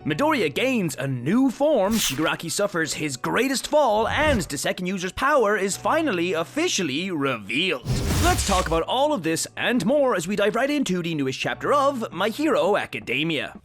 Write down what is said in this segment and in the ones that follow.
Midoriya gains a new form, Shigaraki suffers his greatest fall, and the second user's power is finally officially revealed. Let's talk about all of this and more as we dive right into the newest chapter of My Hero Academia.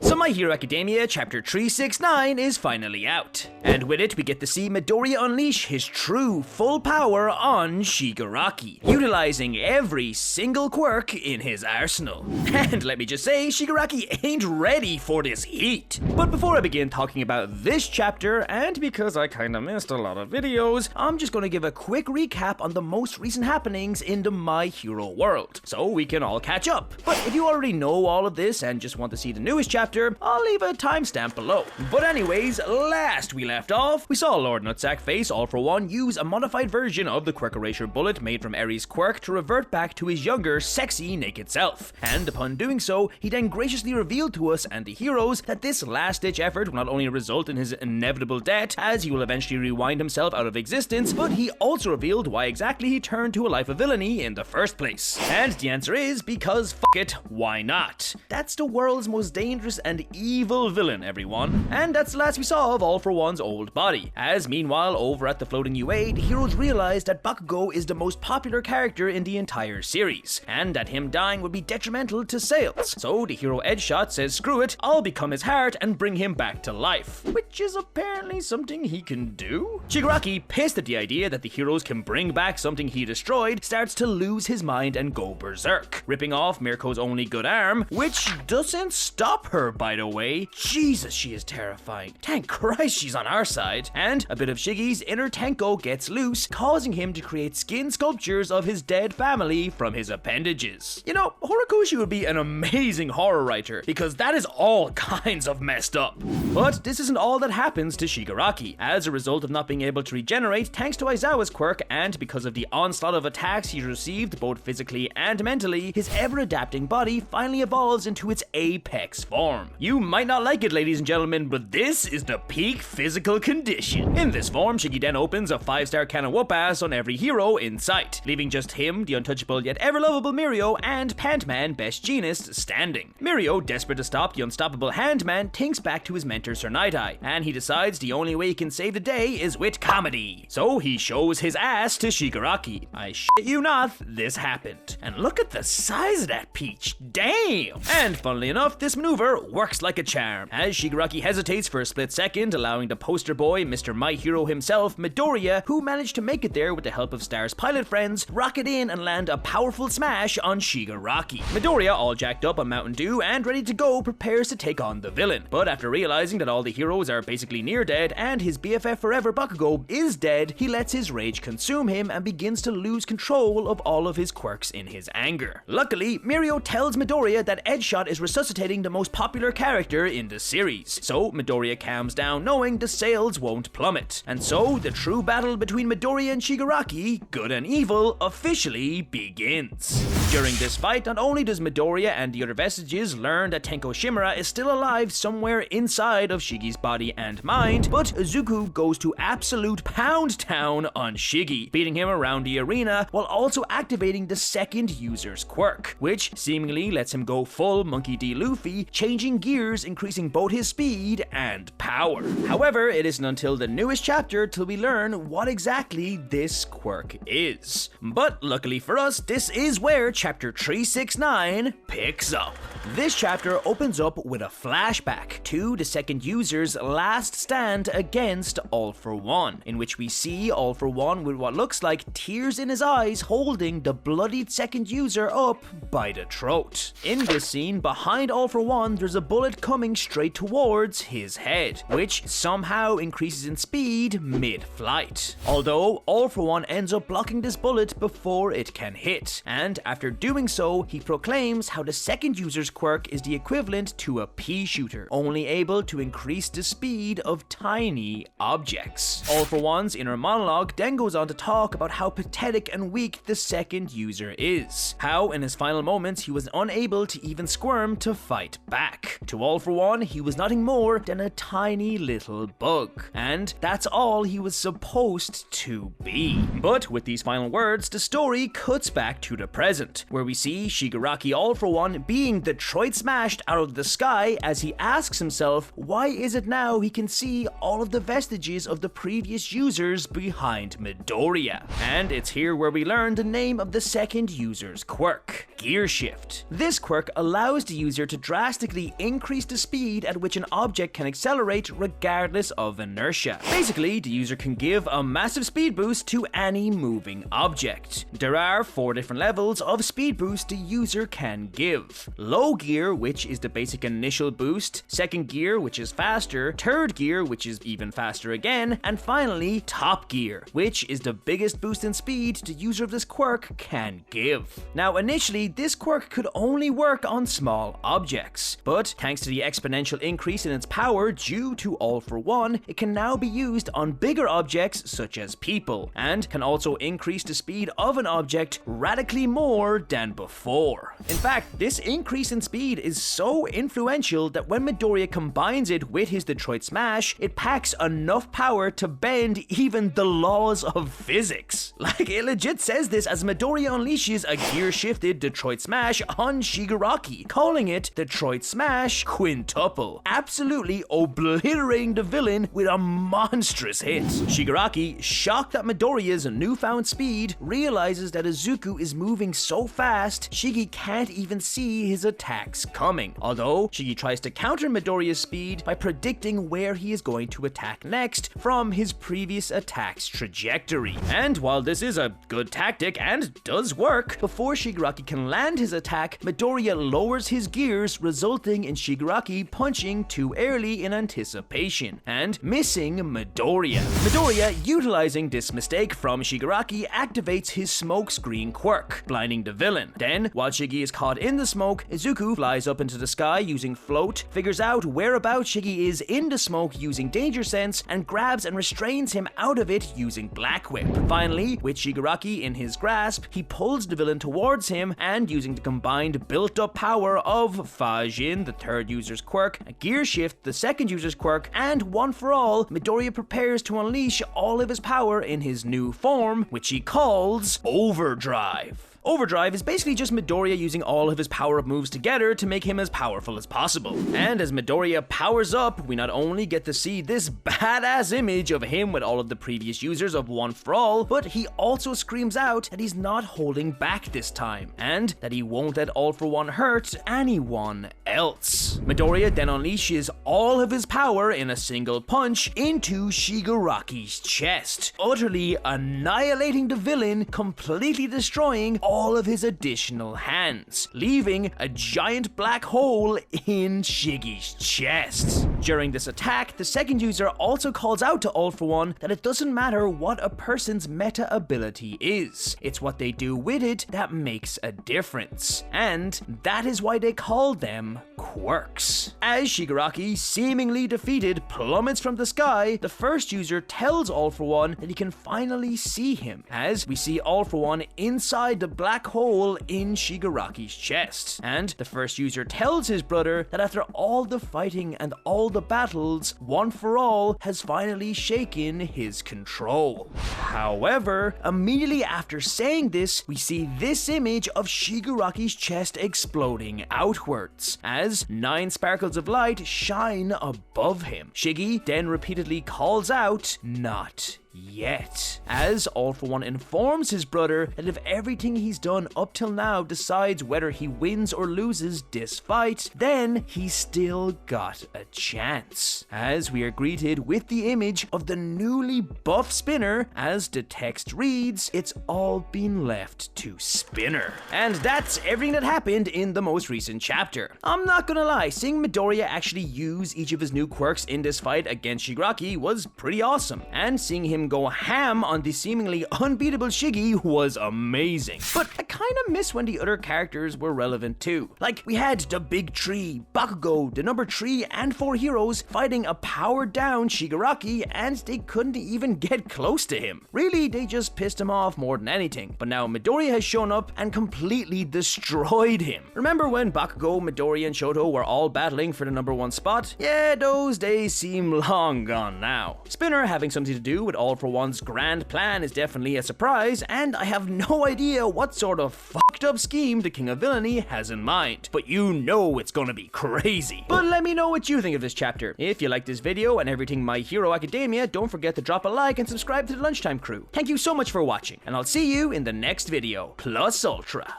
So My Hero Academia Chapter 369 is finally out, and with it we get to see Midoriya unleash his true full power on Shigaraki, utilizing every single quirk in his arsenal. And let me just say, Shigaraki ain't ready for this heat. But before I begin talking about this chapter, and because I kinda missed a lot of videos, I'm just gonna give a quick recap on the most recent happenings in the My Hero world, so we can all catch up. But if you already know all of this and just want to see the newest chapter, I'll leave a timestamp below. But anyways, last we left off, we saw Lord Nutsackface All For One use a modified version of the Quirk Erasure bullet made from Eri's quirk to revert back to his younger, sexy, naked self. And upon doing so, he then graciously revealed to us and the heroes that this last-ditch effort will not only result in his inevitable death, as he will eventually rewind himself out of existence, but he also revealed why exactly he turned to a life of villainy in the first place. And the answer is because fuck it, why not? That's the world's most dangerous and evil villain, everyone. And that's the last we saw of All For One's old body. As meanwhile, over at the floating UA, the heroes realized that Bakugo is the most popular character in the entire series, and that him dying would be detrimental to sales. So the hero Edgeshot says screw it, I'll become his heart and bring him back to life. Which is apparently something he can do? Shigaraki, pissed at the idea that the heroes can bring back something he destroyed, starts to lose his mind and go berserk, ripping off Mirko's only good arm, which doesn't stop her, by the way. Jesus, she is terrifying. Thank Christ she's on our side. And a bit of Shiggy's inner Tenko gets loose, causing him to create skin sculptures of his dead family from his appendages. You know, Horikoshi would be an amazing horror writer, because that is all kinds of messed up. But this isn't all that happens to Shigaraki. As a result of not being able to regenerate thanks to Aizawa's quirk, and because of the onslaught of attacks he's received both physically and mentally, his ever-adapting body finally evolves into its apex form. You might not like it, ladies and gentlemen, but this is the peak physical condition. In this form, Shiggy then opens a 5-star cannon whoop-ass on every hero in sight, leaving just him, the untouchable yet ever-lovable Mirio, and Pantman Best Jeanist standing. Mirio, desperate to stop the unstoppable Handman, thinks back to his mentor Sir Night-Eye, and he decides the only way he can save the day is with comedy. So he shows his ass to Shigaraki. I shit you not, this happened. And look at the size of that peach, damn! And funnily enough, this maneuver works like a charm, as Shigaraki hesitates for a split second, allowing the poster boy, Mr. My Hero himself, Midoriya, who managed to make it there with the help of Star's pilot friends, rocket in and land a powerful smash on Shigaraki. Midoriya, all jacked up on Mountain Dew and ready to go, prepares to take on the villain. But after realizing that all the heroes are basically near dead and his BFF forever Bakugo is dead, he lets his rage consume him and begins to lose control of all of his quirks in his anger. Luckily, Mirio tells Midoriya that Edgeshot is resuscitating the most popular character in the series, so Midoriya calms down knowing the sales won't plummet. And so the true battle between Midoriya and Shigaraki, good and evil, officially begins. During this fight, not only does Midoriya and the other vestiges learn that Tenko Shimura is still alive somewhere inside of Shiggy's body and mind, but Izuku goes to absolute pound town on Shiggy, beating him around the arena while also activating the second user's quirk, which seemingly lets him go full Monkey D. Luffy, changing gears, increasing both his speed and power. However, it isn't until the newest chapter till we learn what exactly this quirk is. But luckily for us, this is where chapter 369 picks up. This chapter opens up with a flashback to the second user's last stand against All For One, in which we see All For One with what looks like tears in his eyes holding the bloodied second user up by the throat. In this scene, behind All For One, there's a bullet coming straight towards his head, which somehow increases in speed mid-flight. Although, All For One ends up blocking this bullet before it can hit, and after doing so, he proclaims how the second user's quirk is the equivalent to a pea shooter, only able to increase the speed of tiny objects. All For One's inner monologue then goes on to talk about how pathetic and weak the second user is, how in his final moments he was unable to even squirm to fight back. To All For One, he was nothing more than a tiny little bug, and that's all he was supposed to be. But with these final words, the story cuts back to the present, where we see Shigaraki All For One being the Detroit smashed out of the sky as he asks himself why is it now he can see all of the vestiges of the previous users behind Midoriya. And it's here where we learn the name of the second user's quirk, Gear Shift. This quirk allows the user to drastically increase the speed at which an object can accelerate regardless of inertia. Basically, the user can give a massive speed boost to any moving object. There are 4 different levels of speed boost the user can give. Low gear, which is the basic initial boost, second gear, which is faster, third gear, which is even faster again, and finally top gear, which is the biggest boost in speed the user of this quirk can give. Now initially, this quirk could only work on small objects, but thanks to the exponential increase in its power due to All for One, it can now be used on bigger objects such as people, and can also increase the speed of an object radically more than before. In fact, this increase in speed is so influential that when Midoriya combines it with his Detroit Smash, it packs enough power to bend even the laws of physics. Like, it legit says this as Midoriya unleashes a gear-shifted Detroit Smash on Shigaraki, calling it Detroit Smash Quintuple, absolutely obliterating the villain with a monstrous hit. Shigaraki, shocked at Midoriya's newfound speed, realizes that Izuku is moving so fast, Shigi can't even see his attacks coming. Although, Shigi tries to counter Midoriya's speed by predicting where he is going to attack next from his previous attack's trajectory. And while this is a good tactic and does work, before Shigaraki can land his attack, Midoriya lowers his gears, resulting in Shigaraki punching too early in anticipation and missing Midoriya. Midoriya, utilizing this mistake from Shigaraki, activates his smoke screen quirk, blinding the villain. Then, while Shigi is caught in the smoke, Izuku flies up into the sky using float, figures out whereabouts Shigi is in the smoke using danger sense, and grabs and restrains him out of it using Black Whip. Finally, with Shigaraki in his grasp, he pulls the villain towards him, and using the combined built-up power of Fajin, the third user's quirk, Gear Shift, the second user's quirk, and One for All, Midoriya prepares to unleash all of his power in his new form, which he calls Overdrive. Overdrive is basically just Midoriya using all of his power-up moves together to make him as powerful as possible. And as Midoriya powers up, we not only get to see this badass image of him with all of the previous users of One for All, but he also screams out that he's not holding back this time, and that he won't let All for One hurt anyone else. Midoriya then unleashes all of his power in a single punch into Shigaraki's chest, utterly annihilating the villain, completely destroying all of his additional hands, leaving a giant black hole in Shigi's chest. During this attack, the second user also calls out to All for One that it doesn't matter what a person's meta ability is, it's what they do with it that makes a difference. And that is why they call them quirks. As Shigaraki, seemingly defeated, plummets from the sky, the first user tells All for One that he can finally see him, as we see All for One inside the black hole in Shigaraki's chest. And the first user tells his brother that after all the fighting and all the battles, One for All has finally shaken his control. However, immediately after saying this, we see this image of Shigaraki's chest exploding outwards, as 9 sparkles of light shine above him. Shigi then repeatedly calls out, "Not yet," as All for One informs his brother that if everything he's done up till now decides whether he wins or loses this fight, then he's still got a chance. As we are greeted with the image of the newly buff Spinner, as the text reads, "It's all been left to Spinner." And that's everything that happened in the most recent chapter. I'm not gonna lie, seeing Midoriya actually use each of his new quirks in this fight against Shigaraki was pretty awesome, and seeing him go ham on the seemingly unbeatable Shigi was amazing. But I kinda miss when the other characters were relevant too. Like, we had the Big Tree, Bakugo, the number 3 and 4 heroes fighting a powered down Shigaraki, and they couldn't even get close to him. Really, they just pissed him off more than anything. But now Midoriya has shown up and completely destroyed him. Remember when Bakugo, Midoriya, and Shoto were all battling for the number 1 spot? Yeah, those days seem long gone now. Spinner, having something to do with all All for One's grand plan is definitely a surprise, and I have no idea what sort of fucked up scheme the King of Villainy has in mind. But you know it's gonna be crazy. But let me know what you think of this chapter. If you like this video and everything My Hero Academia, don't forget to drop a like and subscribe to the Lunchtime crew. Thank you so much for watching, and I'll see you in the next video. Plus Ultra.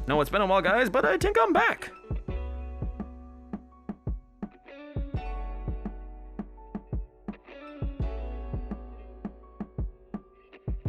No, it's been a while, guys, but I think I'm back.